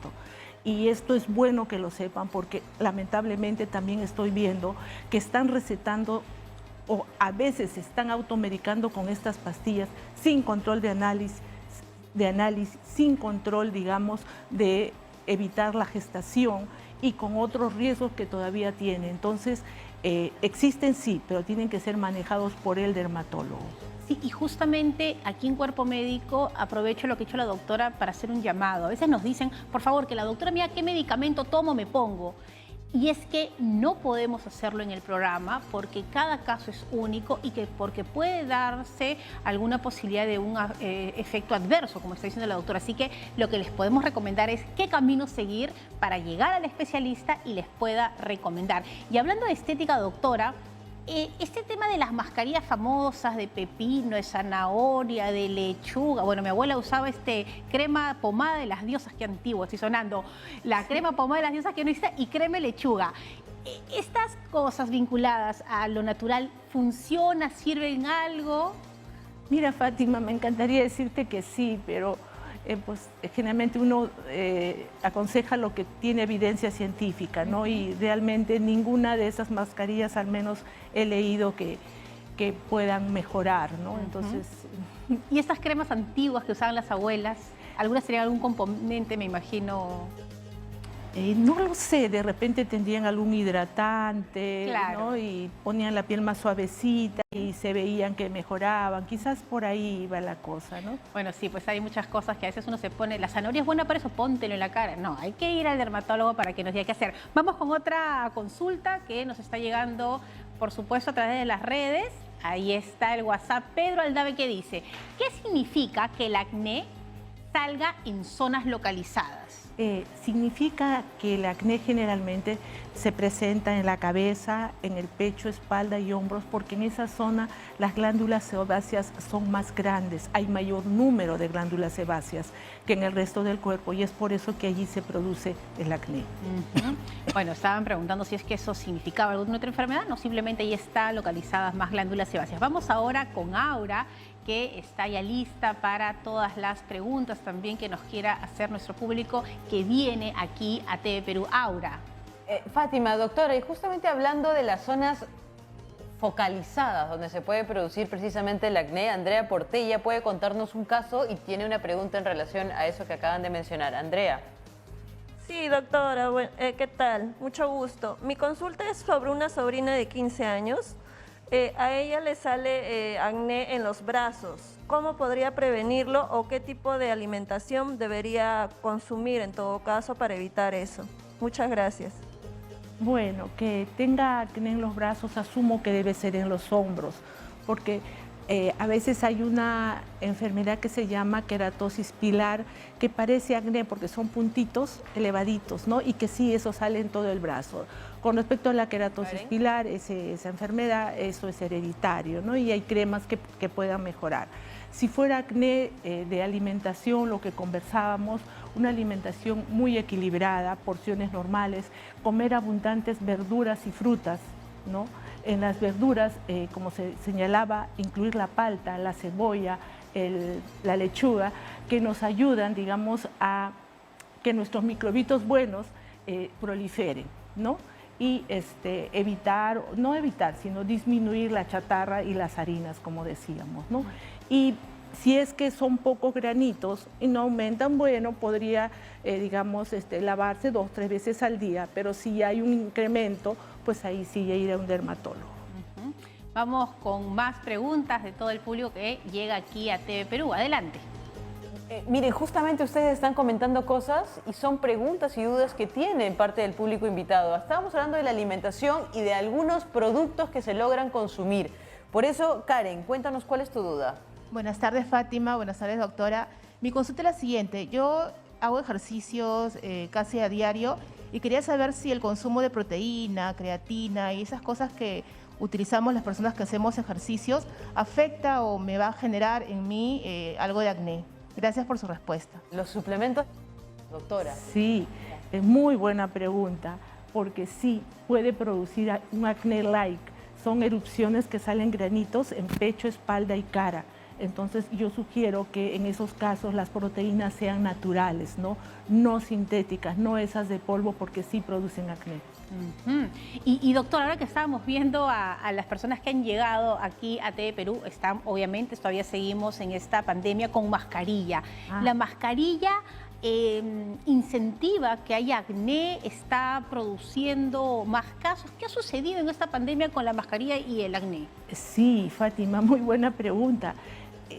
Y esto es bueno que lo sepan porque lamentablemente también estoy viendo que están recetando o a veces se están automedicando con estas pastillas sin control de análisis, sin control, digamos, de evitar la gestación y con otros riesgos que todavía tienen. Entonces, existen sí, pero tienen que ser manejados por el dermatólogo. Sí, y justamente aquí en Cuerpo Médico aprovecho lo que ha hecho la doctora para hacer un llamado. A veces nos dicen, por favor, que la doctora me diga qué medicamento tomo, me pongo. Y es que no podemos hacerlo en el programa porque cada caso es único y porque puede darse alguna posibilidad de un efecto adverso, como está diciendo la doctora. Así que lo que les podemos recomendar es qué camino seguir para llegar al especialista y les pueda recomendar. Y hablando de estética, doctora, este tema de las mascarillas famosas de pepino, de zanahoria, de lechuga. Bueno, mi abuela usaba crema pomada de las diosas, qué antiguo, estoy sonando. La crema pomada de las diosas que no existe y crema de lechuga. ¿Estas cosas vinculadas a lo natural funcionan, sirven algo? Mira, Fátima, me encantaría decirte que sí, pero pues generalmente uno aconseja lo que tiene evidencia científica, ¿no? Y realmente ninguna de esas mascarillas, al menos he leído que puedan mejorar, ¿no? Entonces... ¿Y estas cremas antiguas que usaban las abuelas? Algunas tenían algún componente, me imagino... no lo sé, de repente tendrían algún hidratante, claro, ¿no? Y ponían la piel más suavecita y se veían que mejoraban. Quizás por ahí iba la cosa, ¿no? Bueno, sí, pues hay muchas cosas que a veces uno se pone... La zanahoria es buena para eso, póntelo en la cara. No, hay que ir al dermatólogo para que nos diga qué hacer. Vamos con otra consulta que nos está llegando, por supuesto, a través de las redes. Ahí está el WhatsApp. Pedro Aldave, que dice, ¿qué significa que el acné salga en zonas localizadas? Significa que el acné generalmente se presenta en la cabeza, en el pecho, espalda y hombros, porque en esa zona las glándulas sebáceas son más grandes, hay mayor número de glándulas sebáceas que en el resto del cuerpo y es por eso que allí se produce el acné. Bueno, estaban preguntando si es que eso significaba alguna otra enfermedad, no, simplemente ahí está localizadas más glándulas sebáceas. Vamos ahora con Aura, que está ya lista para todas las preguntas también que nos quiera hacer nuestro público que viene aquí a TV Perú. Aura. Fátima, doctora, y justamente hablando de las zonas focalizadas donde se puede producir precisamente el acné, Andrea Portella puede contarnos un caso y tiene una pregunta en relación a eso que acaban de mencionar. Andrea. Sí, doctora, ¿qué tal? Mucho gusto. Mi consulta es sobre una sobrina de 15 años. A ella le sale acné en los brazos. ¿Cómo podría prevenirlo o qué tipo de alimentación debería consumir en todo caso para evitar eso? Muchas gracias. Bueno, que tenga acné en los brazos, asumo que debe ser en los hombros, porque a veces hay una enfermedad que se llama queratosis pilar, que parece acné porque son puntitos elevaditos, ¿no? Y que sí, eso sale en todo el brazo. Con respecto a la queratosis pilar, esa enfermedad, eso es hereditario, ¿no? Y hay cremas que puedan mejorar. Si fuera acné de alimentación, lo que conversábamos, una alimentación muy equilibrada, porciones normales, comer abundantes verduras y frutas, ¿no? En las verduras, como se señalaba, incluir la palta, la cebolla, la lechuga, que nos ayudan, digamos, a que nuestros microbitos buenos proliferen, ¿no? Y evitar, no evitar, sino disminuir la chatarra y las harinas, como decíamos, ¿no? Y si es que son pocos granitos y no aumentan, bueno, podría, digamos, lavarse 2 o 3 veces al día, pero si hay un incremento, pues ahí sí ir a un dermatólogo. Vamos con más preguntas de todo el público que llega aquí a TV Perú. Adelante. Miren, justamente ustedes están comentando cosas y son preguntas y dudas que tiene parte del público invitado. Estábamos hablando de la alimentación y de algunos productos que se logran consumir. Por eso, Karen, cuéntanos cuál es tu duda. Buenas tardes, Fátima. Buenas tardes, doctora. Mi consulta es la siguiente. Yo hago ejercicios casi a diario y quería saber si el consumo de proteína, creatina y esas cosas que utilizamos las personas que hacemos ejercicios afecta o me va a generar en mí algo de acné. Gracias por su respuesta. ¿Los suplementos, doctora? Sí, es muy buena pregunta, porque sí puede producir un acné-like. Son erupciones que salen granitos en pecho, espalda y cara. Entonces yo sugiero que en esos casos las proteínas sean naturales, no sintéticas, no esas de polvo, porque sí producen acné. Y doctor, ahora que estábamos viendo a las personas que han llegado aquí a TV Perú, obviamente todavía seguimos en esta pandemia con mascarilla. La mascarilla incentiva que haya acné, está produciendo más casos. ¿Qué ha sucedido en esta pandemia con la mascarilla y el acné? Sí, Fátima, muy buena pregunta.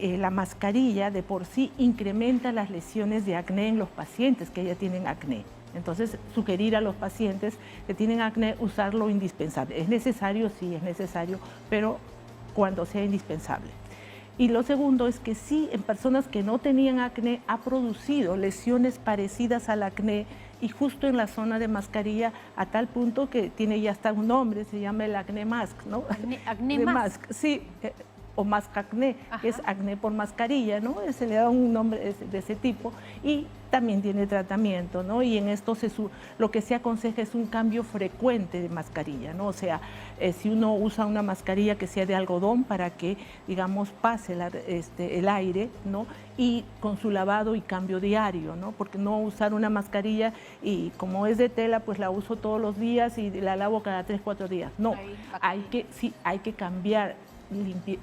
La mascarilla de por sí incrementa las lesiones de acné en los pacientes que ya tienen acné. Entonces, sugerir a los pacientes que tienen acné usar lo indispensable. ¿Es necesario? Sí, es necesario, pero cuando sea indispensable. Y lo segundo es que sí, en personas que no tenían acné, ha producido lesiones parecidas al acné y justo en la zona de mascarilla, a tal punto que tiene ya hasta un nombre, se llama el acné mask, ¿no? Acné mask. Sí, o mask acné, que es acné por mascarilla, ¿no? Se le da un nombre de ese tipo y también tiene tratamiento, ¿no? Y en esto lo que se aconseja es un cambio frecuente de mascarilla, ¿no? O sea, si uno usa una mascarilla que sea de algodón para que, digamos, pase el aire, ¿no? Y con su lavado y cambio diario, ¿no? Porque no usar una mascarilla y como es de tela, pues la uso todos los días y la lavo cada 3 o 4 días. No, hay que cambiar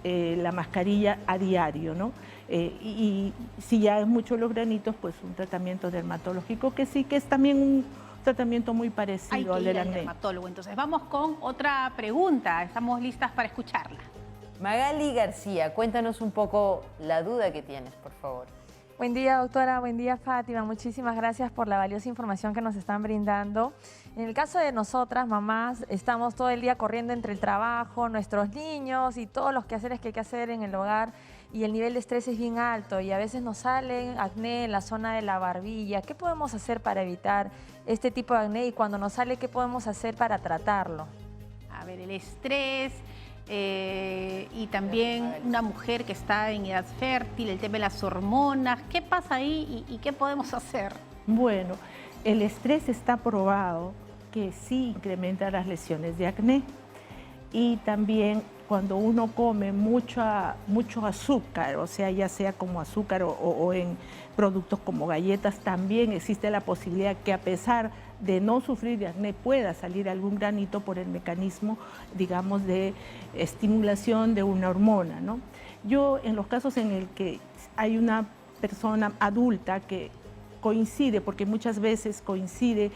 la mascarilla a diario, ¿no? Y si ya es mucho los granitos, pues un tratamiento dermatológico que sí que es también un tratamiento muy parecido al del acné. Dermatólogo. Entonces vamos con otra pregunta. Estamos listas para escucharla. Magali García, cuéntanos un poco la duda que tienes, por favor. Buen día, doctora. Buen día, Fátima. Muchísimas gracias por la valiosa información que nos están brindando. En el caso de nosotras, mamás, estamos todo el día corriendo entre el trabajo, nuestros niños y todos los quehaceres que hay que hacer en el hogar y el nivel de estrés es bien alto y a veces nos salen acné en la zona de la barbilla. ¿Qué podemos hacer para evitar este tipo de acné y cuando nos sale, qué podemos hacer para tratarlo? A ver, el estrés y también una mujer que está en edad fértil, el tema de las hormonas. ¿Qué pasa ahí y qué podemos hacer? Bueno, el estrés está probado que sí incrementa las lesiones de acné y también cuando uno come mucho azúcar, o sea, ya sea como azúcar o en productos como galletas, también existe la posibilidad que a pesar de no sufrir de acné pueda salir algún granito por el mecanismo, digamos, de estimulación de una hormona, ¿no? Yo, en los casos en el que hay una persona adulta que coincide, porque muchas veces coincide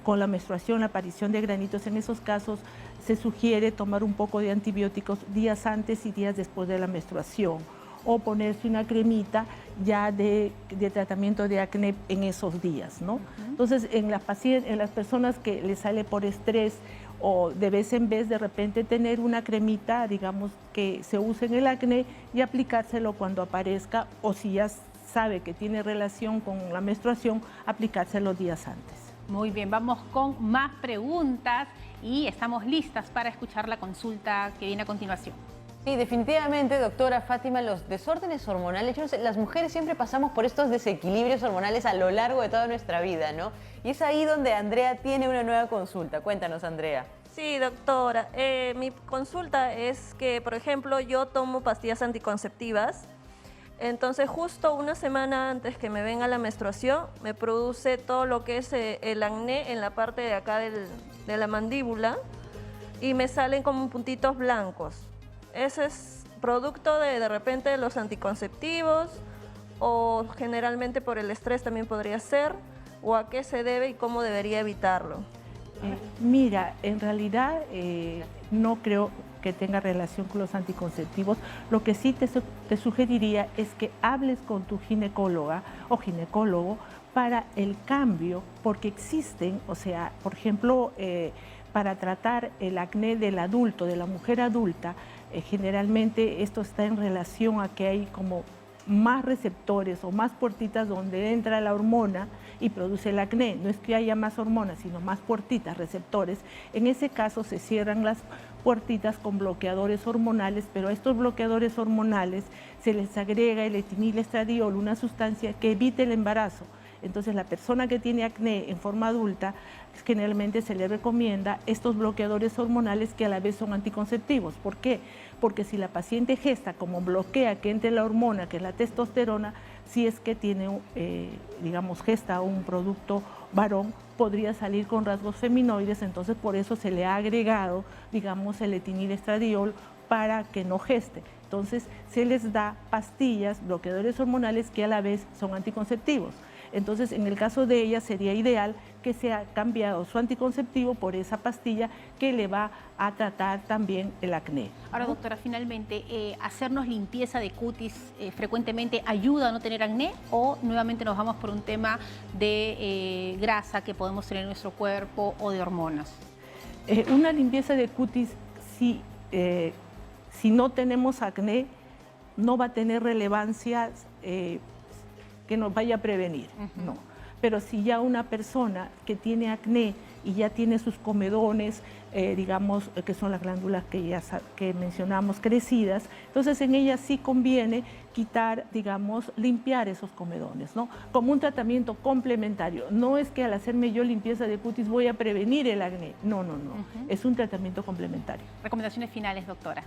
con la menstruación, la aparición de granitos, en esos casos se sugiere tomar un poco de antibióticos días antes y días después de la menstruación, o ponerse una cremita ya de tratamiento de acné en esos días, ¿no? Entonces, en las personas que les sale por estrés o de vez en vez de repente tener una cremita, digamos, que se use en el acné y aplicárselo cuando aparezca, o si ya sabe que tiene relación con la menstruación, aplicárselo días antes. Muy bien, vamos con más preguntas y estamos listas para escuchar la consulta que viene a continuación. Sí, definitivamente, doctora Fátima, los desórdenes hormonales, yo no sé, las mujeres siempre pasamos por estos desequilibrios hormonales a lo largo de toda nuestra vida, ¿no? Y es ahí donde Andrea tiene una nueva consulta. Cuéntanos, Andrea. Sí, doctora. Mi consulta es que, por ejemplo, yo tomo pastillas anticonceptivas. Entonces, justo una semana antes que me venga la menstruación, me produce todo lo que es el acné en la parte de acá de la mandíbula y me salen como puntitos blancos. ¿Ese es producto de repente de los anticonceptivos o generalmente por el estrés también podría ser? ¿O a qué se debe y cómo debería evitarlo? Mira, en realidad no creo que tenga relación con los anticonceptivos. Lo que sí te sugeriría es que hables con tu ginecóloga o ginecólogo para el cambio, porque existen, o sea, por ejemplo, para tratar el acné del adulto, de la mujer adulta, generalmente esto está en relación a que hay como más receptores o más puertitas donde entra la hormona y produce el acné. No es que haya más hormonas, sino más puertitas, receptores. En ese caso se cierran las puertitas con bloqueadores hormonales, pero a estos bloqueadores hormonales se les agrega el etinilestradiol, una sustancia que evite el embarazo. Entonces, la persona que tiene acné en forma adulta, generalmente se le recomienda estos bloqueadores hormonales que a la vez son anticonceptivos. ¿Por qué? Porque si la paciente gesta, como bloquea que entre la hormona, que es la testosterona, si es que tiene, digamos, gesta un producto varón, podría salir con rasgos feminoides, entonces por eso se le ha agregado, digamos, el etinilestradiol para que no geste. Entonces, se les da pastillas, bloqueadores hormonales que a la vez son anticonceptivos. Entonces, en el caso de ella sería ideal que sea cambiado su anticonceptivo por esa pastilla que le va a tratar también el acné. Ahora, doctora, finalmente, ¿hacernos limpieza de cutis frecuentemente ayuda a no tener acné o nuevamente nos vamos por un tema de grasa que podemos tener en nuestro cuerpo o de hormonas? Una limpieza de cutis, si no tenemos acné, no va a tener relevancia que nos vaya a prevenir, no. Pero si ya una persona que tiene acné y ya tiene sus comedones, digamos, que son las glándulas que mencionamos crecidas, entonces en ellas sí conviene quitar, digamos, limpiar esos comedones, ¿no? Como un tratamiento complementario. No es que al hacerme yo limpieza de cutis voy a prevenir el acné, no, no, no. Es un tratamiento complementario. Recomendaciones finales, doctora.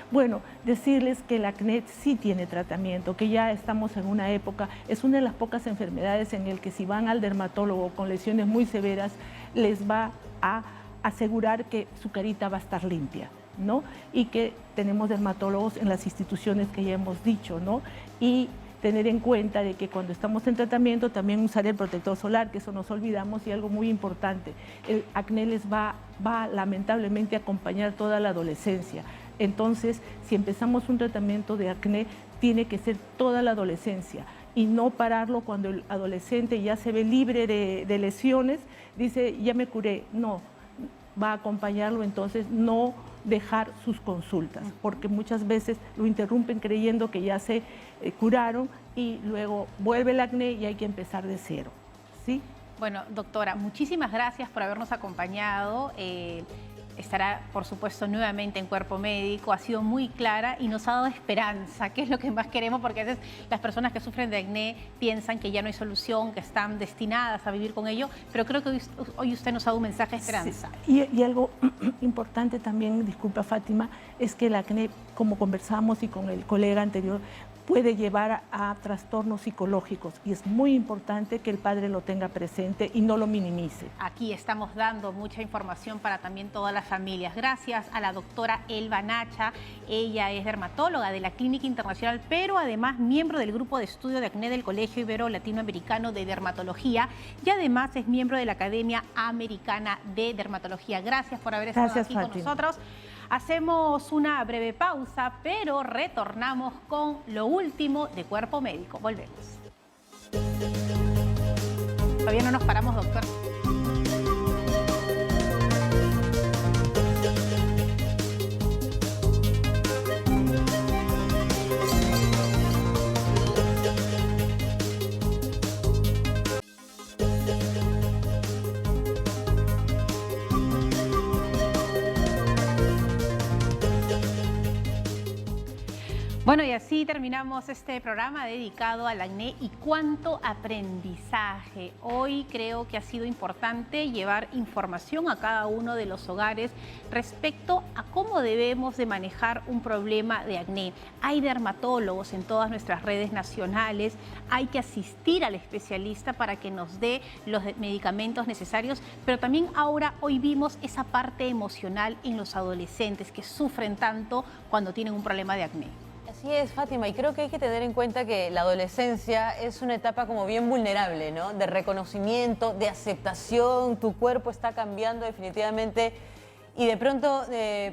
Bueno, decirles que el acné sí tiene tratamiento, que ya estamos en una época, es una de las pocas enfermedades en el que si van al dermatólogo con lesiones muy severas, les va a asegurar que su carita va a estar limpia, ¿no? Y que tenemos dermatólogos en las instituciones que ya hemos dicho, ¿no? Y tener en cuenta de que cuando estamos en tratamiento también usar el protector solar, que eso nos olvidamos, y algo muy importante, el acné les va lamentablemente a acompañar toda la adolescencia. Entonces, si empezamos un tratamiento de acné, tiene que ser toda la adolescencia y no pararlo cuando el adolescente ya se ve libre de lesiones, dice, ya me curé. No, va a acompañarlo, entonces no dejar sus consultas, porque muchas veces lo interrumpen creyendo que ya se curaron y luego vuelve el acné y hay que empezar de cero, ¿sí? Bueno, doctora, muchísimas gracias por habernos acompañado. Estará, por supuesto, nuevamente en Cuerpo Médico. Ha sido muy clara y nos ha dado esperanza, que es lo que más queremos, porque a veces las personas que sufren de acné piensan que ya no hay solución, que están destinadas a vivir con ello, pero creo que hoy usted nos ha dado un mensaje de esperanza. Sí. Y algo importante también, disculpa Fátima, es que el acné, como conversamos y con el colega anterior, puede llevar a trastornos psicológicos y es muy importante que el padre lo tenga presente y no lo minimice. Aquí estamos dando mucha información para también todas las familias. Gracias a la doctora Elba Nacha. Ella es dermatóloga de la Clínica Internacional, pero además miembro del grupo de estudio de acné del Colegio Ibero Latinoamericano de Dermatología y además es miembro de la Academia Americana de Dermatología. Gracias por haber estado aquí con nosotros. Hacemos una breve pausa, pero retornamos con lo último de Cuerpo Médico. Volvemos. Todavía no nos paramos, doctor. Bueno, y así terminamos este programa dedicado al acné y cuánto aprendizaje. Hoy creo que ha sido importante llevar información a cada uno de los hogares respecto a cómo debemos de manejar un problema de acné. Hay dermatólogos en todas nuestras redes nacionales, hay que asistir al especialista para que nos dé los medicamentos necesarios, pero también ahora hoy vimos esa parte emocional en los adolescentes que sufren tanto cuando tienen un problema de acné. Así es, Fátima, y creo que hay que tener en cuenta que la adolescencia es una etapa como bien vulnerable, ¿no? De reconocimiento, de aceptación, tu cuerpo está cambiando definitivamente y de pronto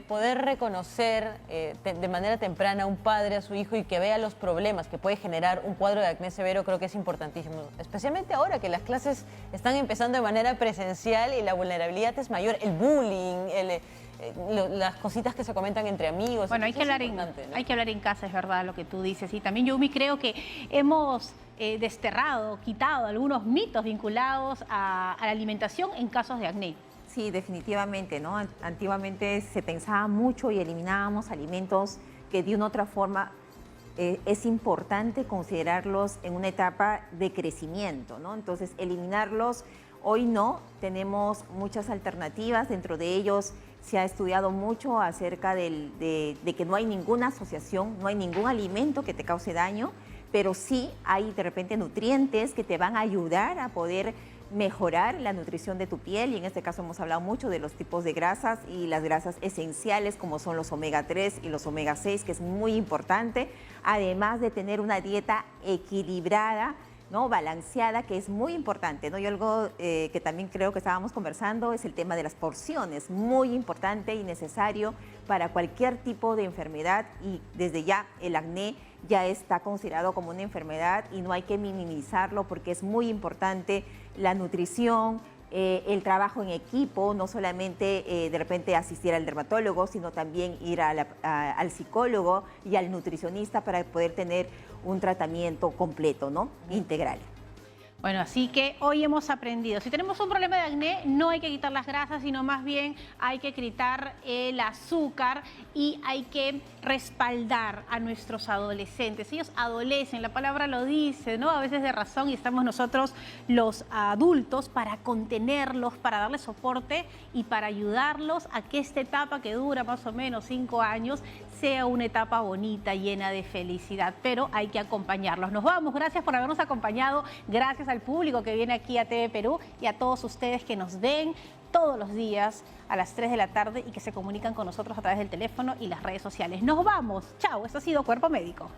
poder reconocer de manera temprana a un padre, a su hijo y que vea los problemas que puede generar un cuadro de acné severo, creo que es importantísimo, especialmente ahora que las clases están empezando de manera presencial y la vulnerabilidad es mayor, el bullying, las cositas que se comentan entre amigos. Bueno, hay que hablar en casa, es verdad lo que tú dices. Y también, Yumi, creo que hemos desterrado, quitado algunos mitos vinculados a la alimentación en casos de acné. Sí, definitivamente, ¿no? Antiguamente se pensaba mucho y eliminábamos alimentos que de una u otra forma es importante considerarlos en una etapa de crecimiento, ¿no? Entonces, eliminarlos, hoy no, tenemos muchas alternativas, dentro de ellos se ha estudiado mucho acerca de que no hay ninguna asociación, no hay ningún alimento que te cause daño, pero sí hay de repente nutrientes que te van a ayudar a poder mejorar la nutrición de tu piel, y en este caso hemos hablado mucho de los tipos de grasas y las grasas esenciales como son los omega 3 y los omega 6, que es muy importante, además de tener una dieta equilibrada, ¿no? Balanceada, que es muy importante, ¿no? Y algo que también creo que estábamos conversando es el tema de las porciones, muy importante y necesario para cualquier tipo de enfermedad, y desde ya el acné ya está considerado como una enfermedad y no hay que minimizarlo porque es muy importante la nutrición, el trabajo en equipo, no solamente de repente asistir al dermatólogo, sino también ir al psicólogo y al nutricionista para poder tener un tratamiento completo, ¿no? Integral. Bueno, así que hoy hemos aprendido, si tenemos un problema de acné, no hay que quitar las grasas, sino más bien hay que quitar el azúcar y hay que respaldar a nuestros adolescentes. Ellos adolecen, la palabra lo dice, ¿no? A veces de razón, y estamos nosotros los adultos para contenerlos, para darles soporte y para ayudarlos a que esta etapa que dura más o menos 5 años sea una etapa bonita, llena de felicidad, pero hay que acompañarlos. Nos vamos, gracias por habernos acompañado, gracias al público que viene aquí a TV Perú y a todos ustedes que nos ven todos los días a las 3 de la tarde y que se comunican con nosotros a través del teléfono y las redes sociales. Nos vamos, chao, esto ha sido Cuerpo Médico.